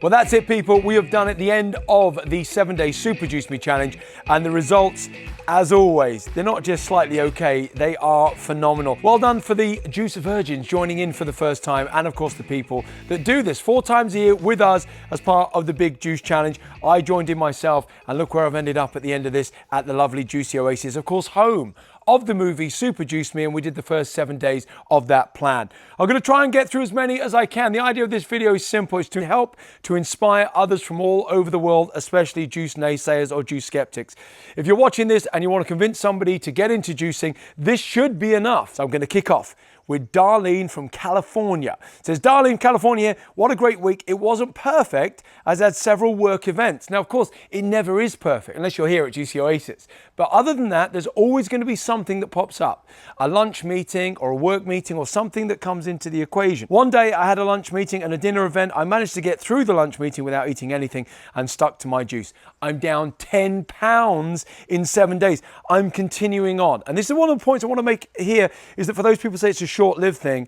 Well, that's it, people. We have done at the end of the 7-day Super Juice Me Challenge, and the results, as always, they're not just slightly okay, they are phenomenal. Well done for the Juice Virgins joining in for the first time, and of course the people that do this 4 times a year with us as part of the Big Juice Challenge. I joined in myself, and look where I've ended up at the end of this, at the lovely Juicy Oasis, of course, home of the movie Super Juice Me, and we did the first 7 days of that plan. I'm going to try and get through as many as I can. The idea of this video is simple. It's to help to inspire others from all over the world, especially juice naysayers or juice skeptics. If you're watching this and you want to convince somebody to get into juicing, this should be enough. So I'm going to kick off with Darlene from California. It says, Darlene, California, what a great week. It wasn't perfect, as I had several work events. Now, of course, it never is perfect unless you're here at Juicy Oasis. But other than that, there's always going to be something that pops up. A lunch meeting or a work meeting or something that comes into the equation. One day I had a lunch meeting and a dinner event. I managed to get through the lunch meeting without eating anything and stuck to my juice. I'm down 10 pounds in 7 days. I'm continuing on. And this is one of the points I want to make here, is that for those people who say it's a short-lived thing,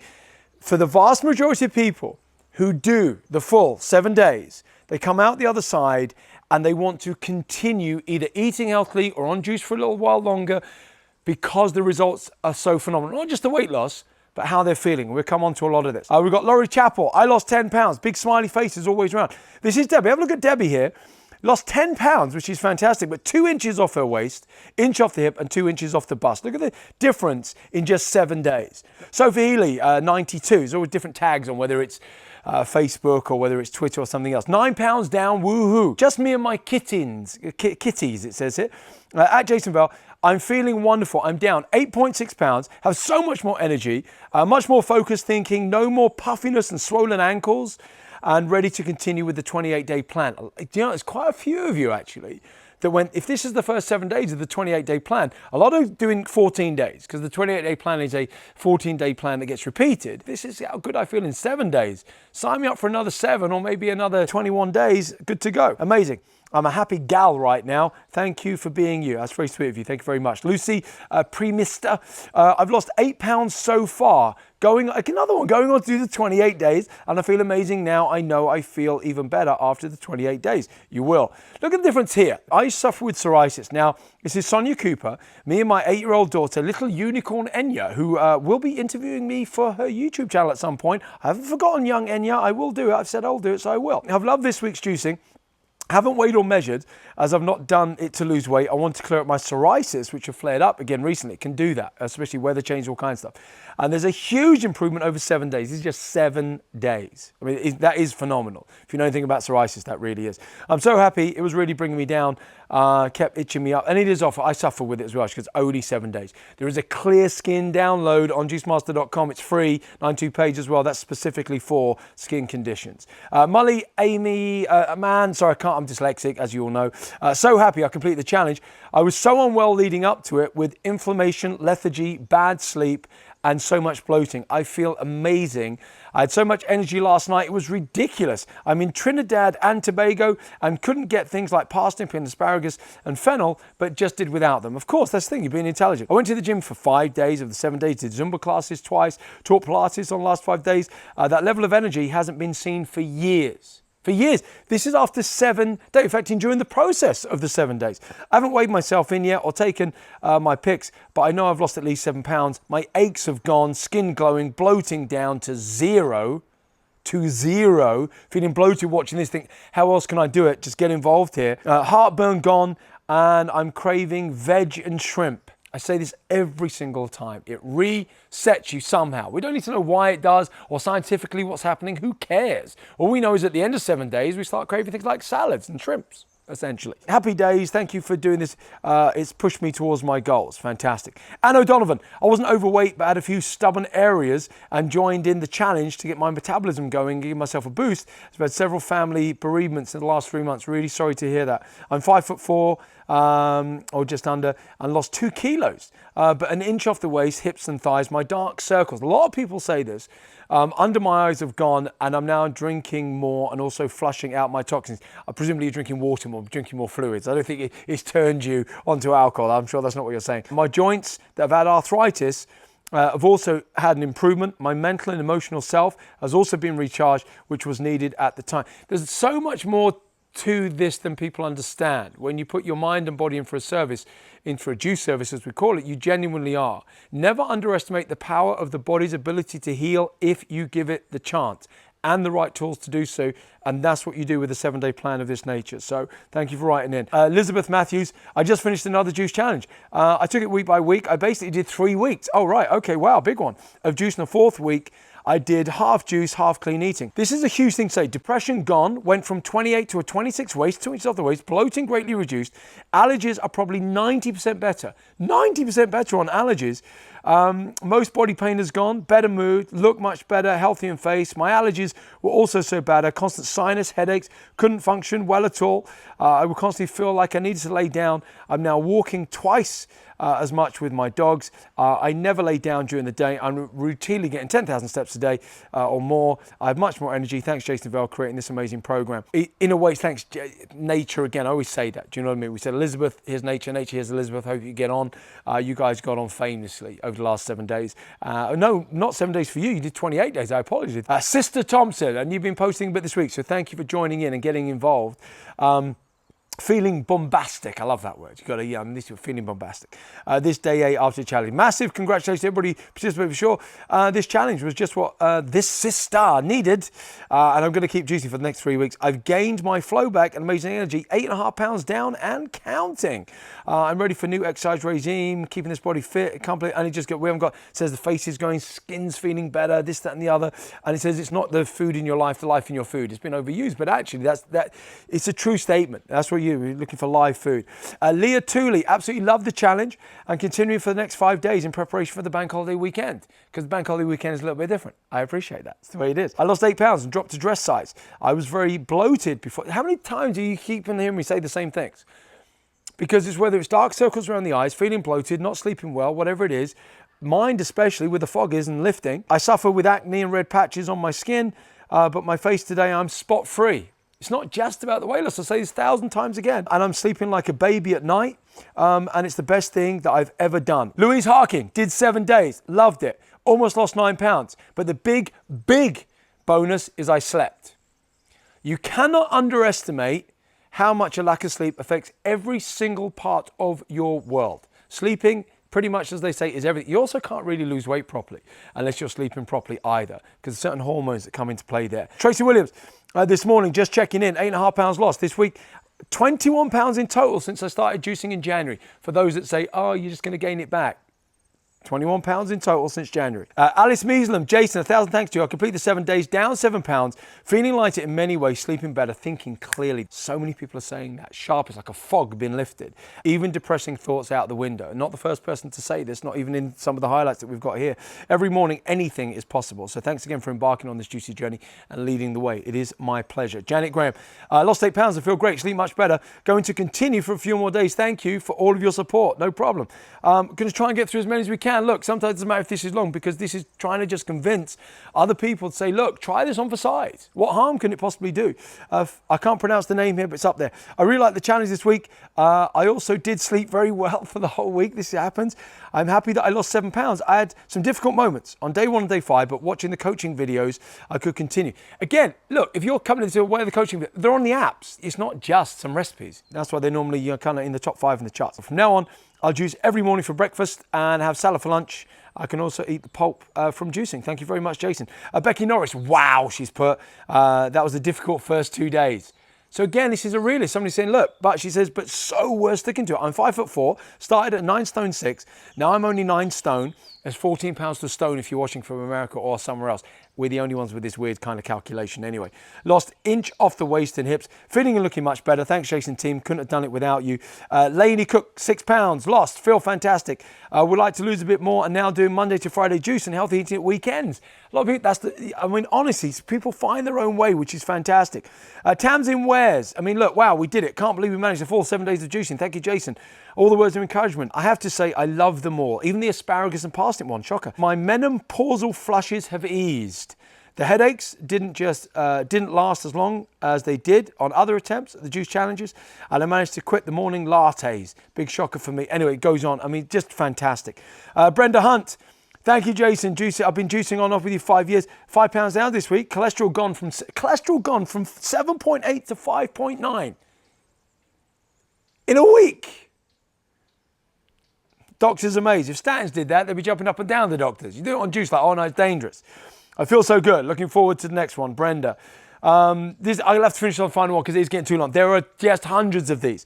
for the vast majority of people who do the full 7 days, they come out the other side and they want to continue either eating healthily or on juice for a little while longer because the results are so phenomenal. Not just the weight loss, but how they're feeling. We'll come on to a lot of this. We've got Laurie Chappell. I lost 10 pounds. Big smiley faces always around. This is Debbie. Have a look at Debbie here. Lost 10 pounds, which is fantastic, but 2 inches off her waist, inch off the hip, and 2 inches off the bust. Look at the difference in just 7 days. Sophie Healy, 92. There's always different tags on whether it's Facebook or whether it's Twitter or something else. 9 pounds down, woohoo. Just me and my kitties, it says here. At Jason Vale, I'm feeling wonderful. I'm down 8.6 pounds, have so much more energy, much more focused thinking, no more puffiness and swollen ankles, and ready to continue with the 28-day plan. You know, there's quite a few of you actually that if this is the first 7 days of the 28-day plan, a lot of doing 14 days, because the 28-day plan is a 14-day plan that gets repeated. This is how good I feel in 7 days. Sign me up for another 7 or maybe another 21 days. Good to go. Amazing. I'm a happy gal right now. Thank you for being you. That's very sweet of you. Thank you very much. Lucy Premister, I've lost 8 pounds so far. Another one going on to do the 28 days, and I feel amazing now. I know I feel even better after the 28 days. You will. Look at the difference here. I suffer with psoriasis. Now, this is Sonia Cooper, me and my 8-year-old daughter, little unicorn Enya, who will be interviewing me for her YouTube channel at some point. I haven't forgotten young Enya. I will do it. I've said I'll do it, so I will. I've loved this week's juicing. Haven't weighed or measured, as I've not done it to lose weight. I want to clear up my psoriasis, which have flared up again recently. It can do that, especially weather change, all kinds of stuff. And there's a huge improvement over 7 days. This is just 7 days. I mean, that is phenomenal. If you know anything about psoriasis, that really is. I'm so happy. It was really bringing me down, kept itching me up. And it is off. I suffer with it as well, because it's only 7 days. There is a clear skin download on juicemaster.com. It's free, 92 pages as well. That's specifically for skin conditions. Molly, Amy, I'm dyslexic, as you all know. So happy I completed the challenge. I was so unwell leading up to it with inflammation, lethargy, bad sleep, and so much bloating. I feel amazing. I had so much energy last night, it was ridiculous. I'm in Trinidad and Tobago and couldn't get things like parsnip and asparagus and fennel, but just did without them. Of course, that's the thing, you're being intelligent. I went to the gym for 5 days of the 7 days, did Zumba classes twice, taught Pilates on the last 5 days. That level of energy hasn't been seen for years. For years. This is after 7 days. In fact, during the process of the 7 days. I haven't weighed myself in yet or taken my pics, but I know I've lost at least 7 pounds. My aches have gone, skin glowing, bloating down to zero. Feeling bloated watching this, think, how else can I do it? Just get involved here. Heartburn gone, and I'm craving veg and shrimp. I say this every single time. It resets you somehow. We don't need to know why it does or scientifically what's happening. Who cares? All we know is at the end of 7 days, we start craving things like salads and shrimps, essentially. Happy days. Thank you for doing this. It's pushed me towards my goals. Fantastic. Anne O'Donovan. I wasn't overweight, but had a few stubborn areas and joined in the challenge to get my metabolism going, give myself a boost. I've had several family bereavements in the last 3 months. Really sorry to hear that. I'm 5'4", or just under, and lost 2 kilos, but an inch off the waist, hips and thighs. My dark circles, a lot of people say this, under my eyes have gone, and I'm now drinking more and also flushing out my toxins. Presumably you're drinking water more, drinking more fluids. I don't think it's turned you onto alcohol. I'm sure that's not what you're saying. My joints that have had arthritis I've also had an improvement. My mental and emotional self has also been recharged, which was needed at the time. There's so much more to this than people understand. When you put your mind and body in for a service, in for a juice service as we call it, you genuinely are. Never underestimate the power of the body's ability to heal if you give it the chance and the right tools to do so. And that's what you do with a 7-day plan of this nature. So thank you for writing in. Elizabeth Matthews, I just finished another juice challenge. I took it week by week. I basically did 3 weeks. Oh, right. Okay. Wow. Big one of juice. In the 4th week, I did half juice, half clean eating. This is a huge thing to say. Depression gone, went from 28 to a 26 waist, 2 inches off the waist, bloating greatly reduced. Allergies are probably 90% better. 90% better on allergies. Most body pain is gone, better mood, look much better, healthy in face. My allergies were also so bad. I had constant sinus, headaches, couldn't function well at all. I would constantly feel like I needed to lay down. I'm now walking twice as much with my dogs. I never lay down during the day. I'm routinely getting 10,000 steps a day or more. I have much more energy. Thanks, Jason Vale, creating this amazing program. In a way, thanks, nature again. I always say that. Do you know what I mean? We said, Elizabeth, here's nature. Nature, here's Elizabeth. Hope you get on. You guys got on famously over the last 7 days. No, not 7 days for you. You did 28 days. I apologize. Sister Thompson, and you've been posting a bit this week. So thank you for joining in and getting involved. Feeling bombastic. I love that word. You've got to, this is feeling bombastic. This day 8 after the challenge. Massive congratulations to everybody participating for sure. This challenge was just what this sister needed. And I'm going to keep juicing for the next 3 weeks. I've gained my flow back and amazing energy. 8.5 pounds down and counting. I'm ready for new exercise regime, keeping this body fit. And it just we haven't got, it says the face is going, skin's feeling better, this, that, and the other. And it says it's not the food in your life, the life in your food. It's been overused, but actually it's a true statement. That's what you're looking for, live food. Leah Tooley, absolutely love the challenge and continuing for the next 5 days in preparation for the bank holiday weekend, because the bank holiday weekend is a little bit different. I appreciate that. It's the way it is. I lost 8 pounds and dropped to dress size. I was very bloated before. How many times do you keep on hearing me say the same things? Because it's whether it's dark circles around the eyes, feeling bloated, not sleeping well, whatever it is, mind especially with the fog is and lifting. I suffer with acne and red patches on my skin, but my face today, I'm spot free. It's not just about the weight loss. I'll say this 1,000 times again. And I'm sleeping like a baby at night. And it's the best thing that I've ever done. Louise Harking did 7 days. Loved it. Almost lost 9 pounds. But the big bonus is I slept. You cannot underestimate how much a lack of sleep affects every single part of your world. Sleeping, pretty much as they say, is everything. You also can't really lose weight properly unless you're sleeping properly either, because there's certain hormones that come into play there. Tracy Williams, this morning, just checking in, 8.5 pounds lost this week. 21 pounds in total since I started juicing in January. For those that say, oh, you're just going to gain it back. 21 pounds in total since January. Alice Measlam, Jason, 1,000 thanks to you. I completed the 7 days, down 7 pounds, feeling lighter in many ways, sleeping better, thinking clearly. So many people are saying that. Sharp is like a fog being lifted. Even depressing thoughts out the window. Not the first person to say this, not even in some of the highlights that we've got here. Every morning, anything is possible. So thanks again for embarking on this juicy journey and leading the way. It is my pleasure. Janet Graham, lost 8 pounds. I feel great. Sleep much better. Going to continue for a few more days. Thank you for all of your support. No problem. Going to try and get through as many as we can. Look, sometimes it doesn't matter if this is long, because this is trying to just convince other people to say, look, try this on for size. What harm can it possibly do? I can't pronounce the name here, but it's up there. I really like the challenge this week. I also did sleep very well for the whole week. This happens. I'm happy that I lost 7 pounds. I had some difficult moments on day 1 and day 5, but watching the coaching videos, I could continue. Again, look, if you're coming into one of the coaching, they're on the apps. It's not just some recipes. That's why they're normally kind of in the top 5 in the charts. From now on, I'll juice every morning for breakfast and have salad for lunch. I can also eat the pulp from juicing. Thank you very much, Jason. Becky Norris, wow, she's put, that was a difficult first 2 days. So again, this is a realist. Somebody's saying, look, but she says, but so we're sticking to it. I'm 5'4", started at 9 stone 6. Now I'm only 9 stone. There's 14 pounds to a stone if you're watching from America or somewhere else. We're the only ones with this weird kind of calculation anyway. Lost inch off the waist and hips. Feeling and looking much better. Thanks, Jason team. Couldn't have done it without you. Lainey Cook, 6 pounds. Lost. Feel fantastic. Would like to lose a bit more and now doing Monday to Friday juice and healthy eating at weekends. A lot of people, honestly, people find their own way, which is fantastic. Tamsin Wares. look, wow, we did it. Can't believe we managed the full 7 days of juicing. Thank you, Jason. All the words of encouragement. I have to say, I love them all. Even the asparagus and parsnip one. Shocker. My menopausal flushes have eased. The headaches didn't last as long as they did on other attempts at the juice challenges, and I managed to quit the morning lattes. Big shocker for me. Anyway, it goes on. Just fantastic. Brenda Hunt, Thank you, Jason. I've been juicing on off with you 5 years. 5 pounds down this week. Cholesterol gone from 7.8 to 5.9 in a week. Doctors amazed. If statins did that, they'd be jumping up and down, the doctors. You do it on juice, like, oh no, it's dangerous. I feel so good. Looking forward to the next one. Brenda. I'll have to finish on the final one because it is getting too long. There are just hundreds of these.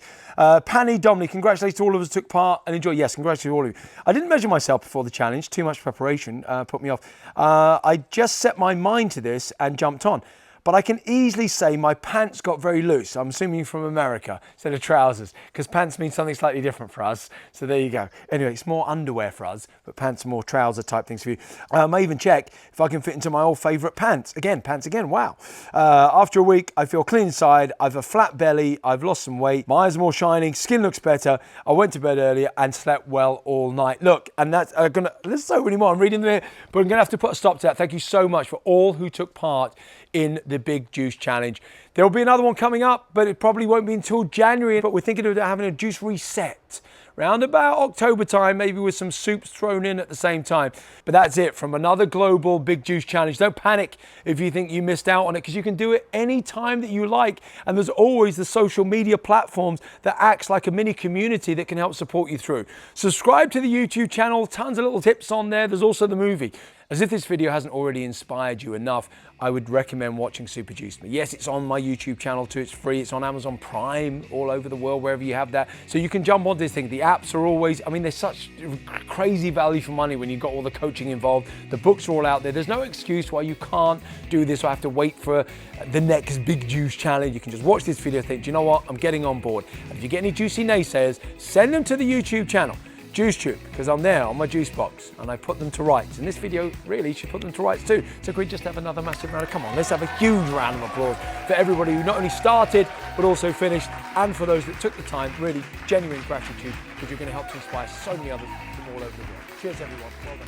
Panny, Dominic, congratulations to all of us who took part and enjoy. Yes, congratulations to all of you. I didn't measure myself before the challenge. Too much preparation put me off. I just set my mind to this and jumped on. But I can easily say my pants got very loose. I'm assuming from America instead of trousers, because pants mean something slightly different for us. So there you go. Anyway, it's more underwear for us, but pants are more trouser type things for you. I may even check if I can fit into my old favourite pants. Pants again, wow. After a week, I feel clean inside. I've a flat belly. I've lost some weight. My eyes are more shining. Skin looks better. I went to bed earlier and slept well all night. Look, and that's there's so many more. I'm reading them here, but I'm going to have to put a stop to that. Thank you so much for all who took part in the Big Juice Challenge. There will be another one coming up, but it probably won't be until January. But we're thinking of having a juice reset round about October time, maybe with some soups thrown in at the same time. But that's it from another global Big Juice Challenge. Don't panic if you think you missed out on it, because you can do it any time that you like. And there's always the social media platforms that acts like a mini community that can help support you through. Subscribe to the YouTube channel, tons of little tips on there. There's also the movie. As if this video hasn't already inspired you enough, I would recommend watching Super Juice Me. Yes, it's on my YouTube channel too. It's free. It's on Amazon Prime all over the world, wherever you have that. So you can jump on this thing. The apps are always, I mean, there's such crazy value for money when you've got all the coaching involved. The books are all out there. There's no excuse why you can't do this or have to wait for the next Big Juice Challenge. You can just watch this video and think, do you know what? I'm getting on board. And if you get any juicy naysayers, send them to the YouTube channel. Juice Tube, because I'm there on my juice box and I put them to rights. And this video really should put them to rights too. So can we just have another massive round of, come on, let's have a huge round of applause for everybody who not only started, but also finished, and for those that took the time. Really genuine gratitude, because you're going to help to inspire so many others from all over the world. Cheers everyone. Well done.